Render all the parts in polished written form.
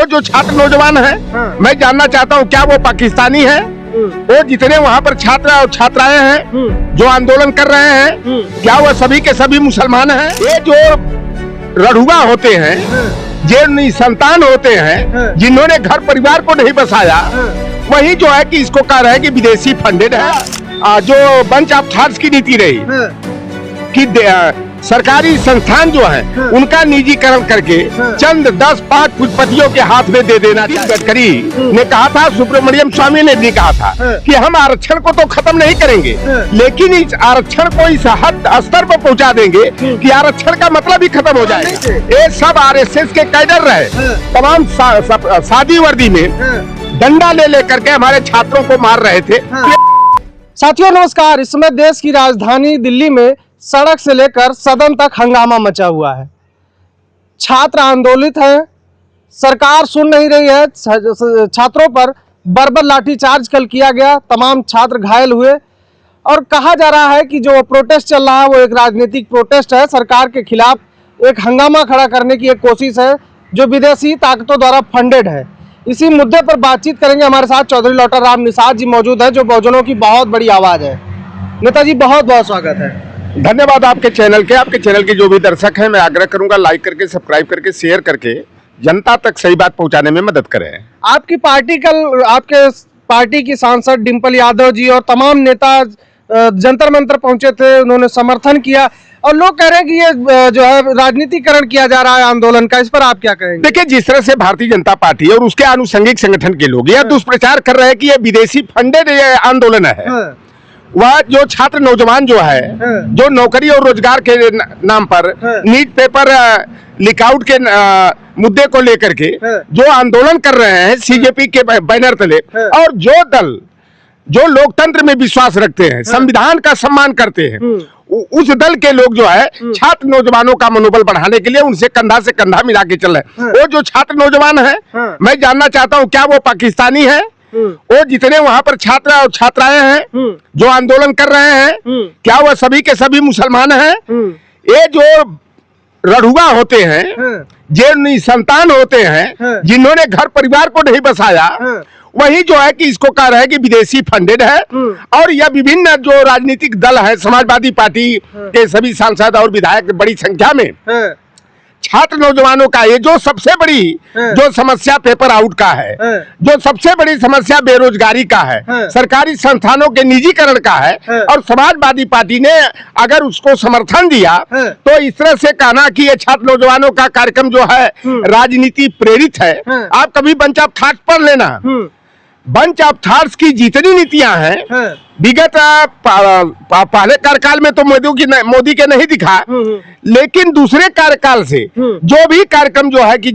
जो छात्र नौजवान हैं, मैं जानना चाहता हूँ क्या वो पाकिस्तानी है? वो जितने वहाँ पर छात्र और छात्राएं हैं जो आंदोलन कर रहे हैं, क्या वो सभी के सभी मुसलमान हैं? ये जो रढ़ुआ होते हैं, जो निसंतान होते हैं, जिन्होंने घर परिवार को नहीं बसाया, वही जो है कि इसको कह रहे हैं कि विदेशी फंडेड है। जो बंच ऑफ थॉट्स की नीति रही कि सरकारी संस्थान जो है उनका निजीकरण करके चंद 10-5 पूंजीपतियों के हाथ में दे देना। गडकरी ने कहा था, सुब्रमण्यम स्वामी ने भी कहा था कि हम आरक्षण को तो खत्म नहीं करेंगे, लेकिन इस आरक्षण को इस हद स्तर पर पहुंचा देंगे कि आरक्षण का मतलब ही खत्म हो जाएगा। ये सब आरएसएस के कैडर रहे, तमाम सादी वर्दी में डंडा ले करके हमारे छात्रों को मार रहे थे। साथियों नमस्कार। इस समय देश की राजधानी दिल्ली में सड़क से लेकर सदन तक हंगामा मचा हुआ है। छात्र आंदोलित हैं, सरकार सुन नहीं रही है। छात्रों पर बर्बर लाठीचार्ज कल किया गया, तमाम छात्र घायल हुए और कहा जा रहा है कि जो प्रोटेस्ट चल रहा है वो एक राजनीतिक प्रोटेस्ट है। सरकार के खिलाफ एक हंगामा खड़ा करने की एक कोशिश है जो विदेशी ताकतों द्वारा फंडेड है। इसी मुद्दे पर बातचीत करेंगे। हमारे साथ चौधरी लौटर राम निषाद जी मौजूद है जो बहुजनों की बहुत बड़ी आवाज है। नेताजी बहुत बहुत स्वागत है। धन्यवाद आपके चैनल के जो भी दर्शक हैं, मैं आग्रह करूंगा लाइक करके, सब्सक्राइब करके, शेयर करके जनता तक सही बात पहुंचाने में मदद करें। आपकी आपके पार्टी की सांसद डिंपल यादव जी और तमाम नेता जंतर मंतर पहुंचे थे, उन्होंने समर्थन किया और लोग कह रहे हैं कि ये जो है राजनीतिकरण किया जा रहा है आंदोलन का। इस पर आप क्या कहेंगे? देखिए, जिस तरह से भारतीय जनता पार्टी और उसके आनुषंगिक संगठन के लोग यह दुष्प्रचार कर रहे हैं कि ये विदेशी फंडेड आंदोलन है, वह जो छात्र नौजवान जो है, जो नौकरी और रोजगार के नाम पर नीट पेपर लीक आउट के मुद्दे को लेकर के जो आंदोलन कर रहे हैं सीजेपी के बैनर तले, और जो दल जो लोकतंत्र में विश्वास रखते हैं, संविधान का सम्मान करते हैं, उस दल के लोग जो है छात्र नौजवानों का मनोबल बढ़ाने के लिए उनसे कंधा से कंधा मिला के चल रहे हैं। वो जो छात्र नौजवान है, मैं जानना चाहता हूँ क्या वो पाकिस्तानी है? वो जितने वहाँ पर छात्र और छात्राएं हैं जो आंदोलन कर रहे हैं, क्या वो सभी के सभी मुसलमान हैं? ये जो रढ़ुआ होते हैं, जो निसंतान होते हैं, जिन्होंने घर परिवार को नहीं बसाया, वही जो है कि इसको कह रहे हैं कि विदेशी फंडेड है। और यह विभिन्न जो राजनीतिक दल है, समाजवादी पार्टी के सभी सांसद और विधायक बड़ी संख्या में छात्र नौजवानों का, ये जो सबसे बड़ी जो समस्या पेपर आउट का है, जो सबसे बड़ी समस्या बेरोजगारी का है, सरकारी संस्थानों के निजीकरण का है, और समाजवादी पार्टी ने अगर उसको समर्थन दिया तो इस तरह से कहना कि ये छात्र नौजवानों का कार्यक्रम जो है राजनीति प्रेरित है। आप कभी बंच ऑफ थॉट्स पढ़ लेना। बंच ऑफ थॉट्स की जितनी नीतियां हैं विगत पहले कार्यकाल में तो मोदी के नहीं दिखा, लेकिन दूसरे कार्यकाल से जो भी कार्यक्रम जो है कि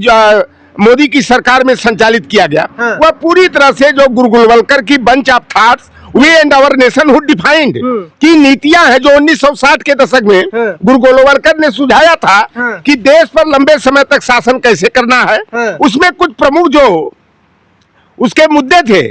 मोदी की सरकार में संचालित किया गया, वह पूरी तरह से जो गुरुगुलवलकर की bunch of thoughts we and our nationhood defined की नीतियां हैं, जो 1960 के दशक में गुरुगुलवलकर ने सुझाया था कि देश पर लंबे समय तक शासन कैसे करना है। उसमें कुछ प्रमुख जो उसके मुद्दे थे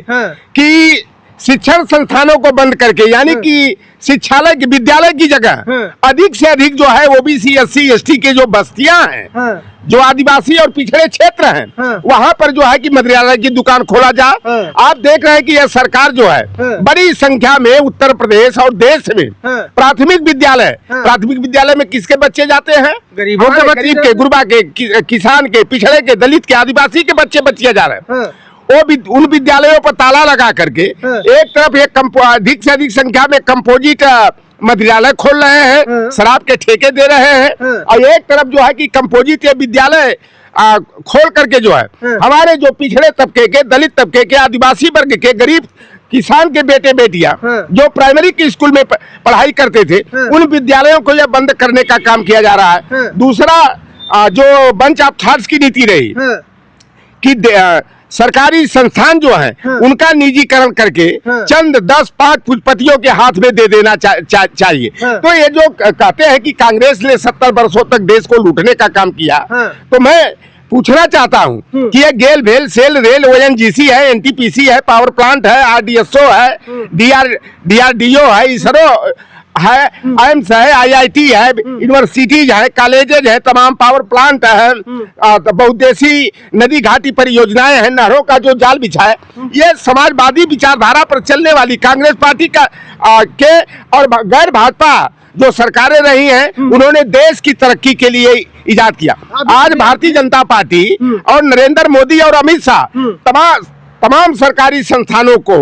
कि शिक्षण संस्थानों को बंद करके, यानी कि शिक्षालय की विद्यालय की जगह अधिक से अधिक जो है ओबीसी SC ST के जो बस्तियां हैं, जो आदिवासी और पिछड़े क्षेत्र हैं, वहां पर जो है कि मदिरालय की दुकान खोला जाए। आप देख रहे हैं कि यह सरकार जो है बड़ी संख्या में उत्तर प्रदेश और देश में प्राथमिक विद्यालय में किसके बच्चे जाते हैं? गरीबों के, गरीब के, गुरबा के, किसान के, पिछड़े के, दलित के, आदिवासी के बच्चे जा रहे हैं। उन विद्यालयों पर ताला लगा करके एक तरफ अधिक से अधिक संख्या में कंपोजिट मदिरालय खोल रहे हैं, शराब के ठेके दे रहे हैं, और एक तरफ जो है कि कंपोजिट विद्यालय खोल करके जो है हमारे जो पिछड़े तबके के, दलित तबके के, आदिवासी वर्ग के, गरीब किसान के बेटे बेटियां जो प्राइमरी के स्कूल में पढ़ाई करते थे, उन विद्यालयों को यह बंद करने का काम किया जा रहा है। दूसरा जो बंच ऑफ थॉट्स की नीति रही कि सरकारी संस्थान जो है उनका निजीकरण करके चंद 10-5 पूंजीपतियों के हाथ में दे देना चाहिए। तो ये जो कहते हैं कि कांग्रेस ने 70 वर्षों तक देश को लूटने का काम किया, तो मैं पूछना चाहता हूं कि ये गेल भेल सेल रेल ONGC है, NTPC है, पावर प्लांट है, RDSO है, DRDO है, इसरो है, एम्स है, IIT है, यूनिवर्सिटीज है, कॉलेजेज है, तमाम पावर प्लांट है, बहुउद्देशीय नदी घाटी परियोजनाएं हैं, नहरों का जो जाल बिछा है, ये समाजवादी विचारधारा पर चलने वाली कांग्रेस पार्टी का के और गैर भाजपा जो सरकारें रही हैं, उन्होंने देश की तरक्की के लिए इजाद किया। आज भारतीय जनता पार्टी और नरेंद्र मोदी और अमित शाह तमाम सरकारी संस्थानों को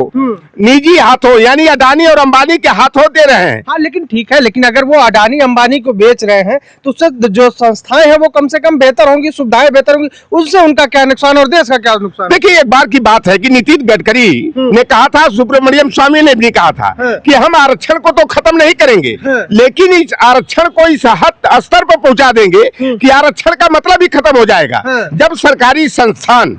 निजी हाथों यानी अडानी और अंबानी के हाथों दे रहे हैं। हाँ, लेकिन ठीक है, लेकिन अगर वो अडानी अंबानी को बेच रहे हैं तो उससे जो संस्थाएं हैं वो कम से कम बेहतर होंगी, सुविधाएं बेहतर होंगी, उससे उनका क्या नुकसान और देश का क्या नुकसान? देखिए, एक बार की बात है कि नितिन गडकरी ने कहा था, सुब्रमण्यम स्वामी ने भी कहा था कि हम आरक्षण को तो खत्म नहीं करेंगे, लेकिन इस आरक्षण को इस हद स्तर पर पहुंचा देंगे कि आरक्षण का मतलब ही खत्म हो जाएगा। जब सरकारी संस्थान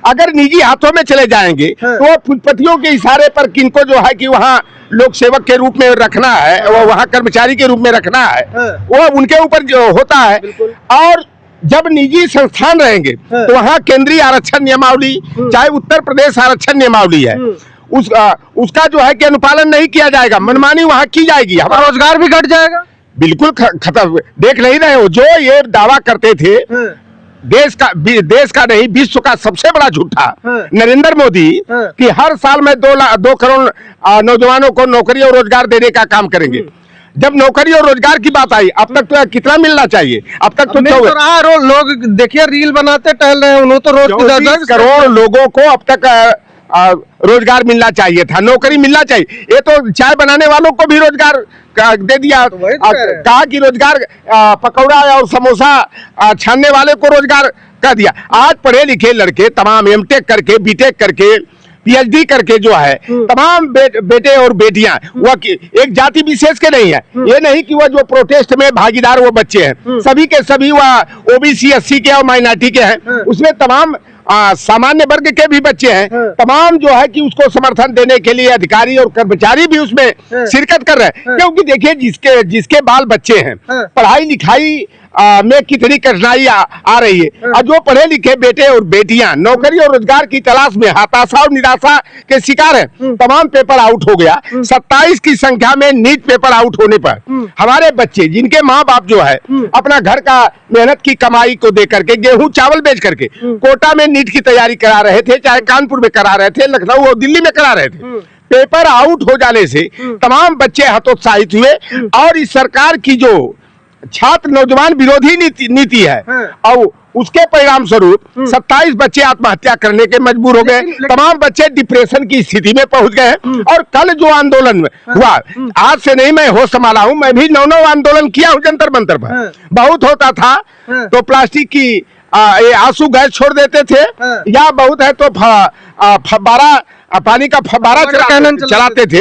अगर निजी हाथों में जाएंगे तो वो फुटपतियों के इशारे पर किनको जो है कि वहाँ लोक सेवक के रूप में रखना है, वो वहाँ कर्मचारी के रूप में रखना है, वो उनके ऊपर जो होता है। और जब निजी संस्थान रहेंगे तो वहाँ केंद्रीय आरक्षण नियमावली, चाहे उत्तर प्रदेश आरक्षण नियमावली है, उसका जो है कि अनुपालन नहीं किया जाएगा, मनमानी वहाँ की जाएगी, हमारा रोजगार भी घट जाएगा। बिल्कुल खत्म। देख नहीं रहे हो जो ये दावा करते थे, देश का नहीं विश्व का सबसे बड़ा झूठा नरेंद्र मोदी कि हर साल में 2 करोड़ नौजवानों को नौकरी और रोजगार देने का काम करेंगे। जब नौकरी और रोजगार की बात आई, अब तक तो कितना मिलना चाहिए? अब तक तो लोग देखिए रील बनाते टहल रहे हैं, उन्होंने तो रोज 10 करोड़ लोगों को अब तक रोजगार मिलना चाहिए था, नौकरी मिलना चाहिए। ये तो चाय बनाने वालों को भी रोजगार दे दिया, कहा कि रोजगार, पकौड़ा और समोसा छानने वाले को रोजगार कर दिया। आज पढ़े लिखे लड़के तमाम एमटेक करके, बीटेक करके, PhD करके जो है तमाम बेटे और बेटियां, वह एक जाति विशेष के नहीं है। ये नहीं कि वह जो प्रोटेस्ट में भागीदार वो बच्चे हैं, सभी के सभी वह OBC 80 के और माइनॉरिटी के हैं, उसमें तमाम सामान्य वर्ग के भी बच्चे हैं। तमाम जो है कि उसको समर्थन देने के लिए अधिकारी और कर्मचारी भी उसमें शिरकत कर रहे हैं, क्योंकि देखिए जिसके बाल बच्चे हैं, पढ़ाई लिखाई में कितनी कठिनाई आ रही है, और जो पढ़े लिखे बेटे और बेटियां नौकरी और रोजगार की तलाश में हताशा और निराशा के शिकार हैं। तमाम पेपर आउट हो गया, 27 की संख्या में नीट पेपर आउट होने पर हमारे बच्चे, जिनके माँ बाप जो है अपना घर का मेहनत की कमाई को दे करके, गेहूं चावल बेच करके कोटा में नीट की तैयारी करा रहे थे, चाहे कानपुर में करा रहे थे, लखनऊ और दिल्ली में करा रहे थे, पेपर आउट हो जाने से तमाम बच्चे हतोत्साहित हुए। और इस सरकार की जो छात्र नौजवान विरोधी नीति है, और उसके परिणाम स्वरूप 27 बच्चे आत्महत्या करने के मजबूर हो गए। तमाम बच्चे डिप्रेशन की स्थिति में पहुंच गए। और कल जो आंदोलन हुआ, आज से नहीं मैं होश संभाला हूं, मैं भी 9 आंदोलन किया हूं जंतर मंतर पर। बहुत होता था तो प्लास्टिक की आंसू गैस छोड़ देते थे, या बहुत है तो फव्वारा, पानी का फव्वारा चलाते थे।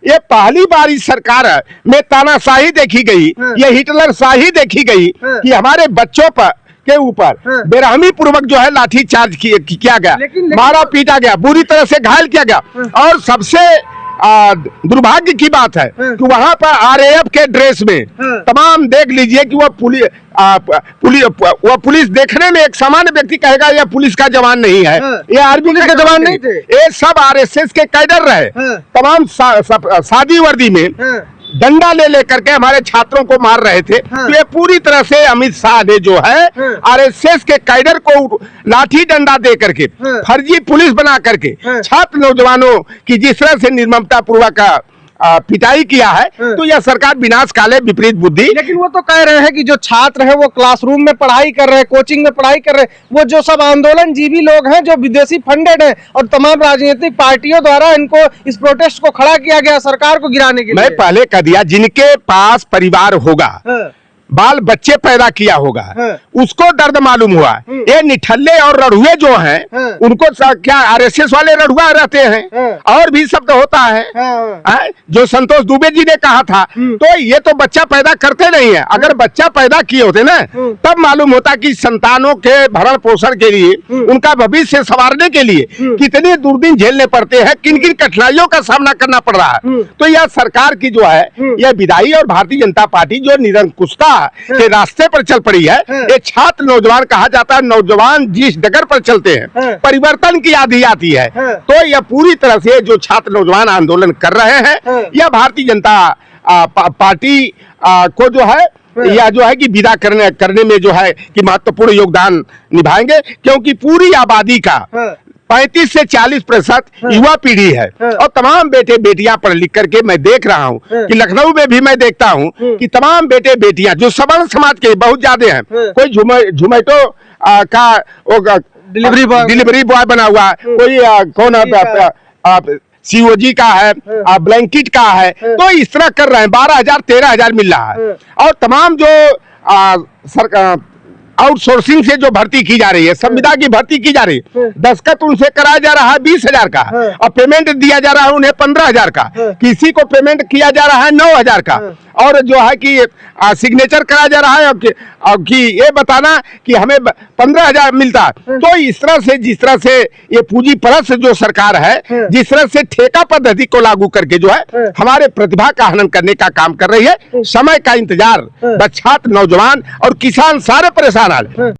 ये पहली बार इस सरकार में तानाशाही देखी गई, ये हिटलर शाही देखी गई कि हमारे बच्चों पर के ऊपर बेरहमी पूर्वक जो है लाठी चार्ज किया गया, मारा पीटा गया, बुरी तरह से घायल किया गया। और सबसे दुर्भाग्य की बात है कि वहां पर RAF के ड्रेस में तमाम, देख लीजिए कि वह पुलिस देखने में एक सामान्य व्यक्ति कहेगा यह पुलिस का जवान नहीं है, ये आर्मी के जवान नहीं थे, ये सब RSS के कैडर रहे। तमाम सादी वर्दी में डंडा ले लेकर के हमारे छात्रों को मार रहे थे। तो ये पूरी तरह से अमित शाह ने जो है RSS के कैडर को लाठी डंडा दे करके, फर्जी पुलिस बना करके छात्र नौजवानों की जिस तरह से निर्ममता पूर्वक पिटाई किया है, तो यह सरकार विनाश काले विपरीत बुद्धि। लेकिन वो तो कह रहे हैं कि जो छात्र हैं वो क्लासरूम में पढ़ाई कर रहे हैं, कोचिंग में पढ़ाई कर रहे हैं, वो जो सब आंदोलन जीवी लोग हैं जो विदेशी फंडेड हैं, और तमाम राजनीतिक पार्टियों द्वारा इनको इस प्रोटेस्ट को खड़ा किया गया सरकार को गिराने के लिए। मैं पहले कह दिया, जिनके पास परिवार होगा, बाल बच्चे पैदा किया होगा, उसको दर्द मालूम हुआ। ये निठल्ले और रढ़ुए जो हैं, उनको क्या RSS वाले रढ़ुआ रहते हैं, और भी शब्द होता है जो संतोष दुबे जी ने कहा था। तो ये तो बच्चा पैदा करते नहीं है। अगर बच्चा पैदा किए होते ना, तब मालूम होता कि संतानों के भरण पोषण के लिए, उनका भविष्य संवारने के लिए कितने दुर्दिन झेलने पड़ते हैं, किन किन कठिनाइयों का सामना करना पड़ रहा है। तो यह सरकार की जो है, यह विधायी और भारतीय जनता पार्टी जो निरंकुशता के रास्ते पर चल पड़ी है। ये छात्र नौजवान कहा जाता है, नौजवान जिस डगर पर चलते हैं परिवर्तन की आधी आती है। तो यह पूरी तरह से जो छात्र नौजवान आंदोलन कर रहे हैं, यह भारतीय जनता पार्टी को जो है या जो है कि विदा करने में जो है कि महत्वपूर्ण योगदान निभाएंगे, क्योंकि पूरी आबादी का 35 से 40% युवा पीढ़ी है और तमाम बेटे बेटियां पढ़ लिख करके मैं देख रहा हूं कि लखनऊ में भी मैं देखता हूं कि तमाम बेटे बेटियां जो सवर्ण समाज के बहुत ज्यादा हैं, कोई जोमेटो का डिलीवरी बॉय बना हुआ है, कोई कौन सीओजी का है, ब्लैंकेट का है, तो इस तरह कर रहे हैं। 12,000 13,000 मिल रहा है और तमाम जो सरकार आउटसोर्सिंग से जो भर्ती की जा रही है, संविदा की भर्ती की जा रही है, दस्तखत उनसे कराया जा रहा है 20,000 का और पेमेंट दिया जा रहा है उन्हें 15,000 का, किसी को पेमेंट किया जा रहा है 9,000 का और जो है कि सिग्नेचर कराया जा रहा है और कि ये बताना कि हमें 15,000 मिलता। तो इस तरह से जिस तरह से ये पूंजीपरस्त जो सरकार है, जिस तरह से ठेका पद्धति को लागू करके जो है हमारे प्रतिभा का हनन करने का काम कर रही है, समय का इंतजार बस छात्र, नौजवान और किसान सारे परेशान हाल।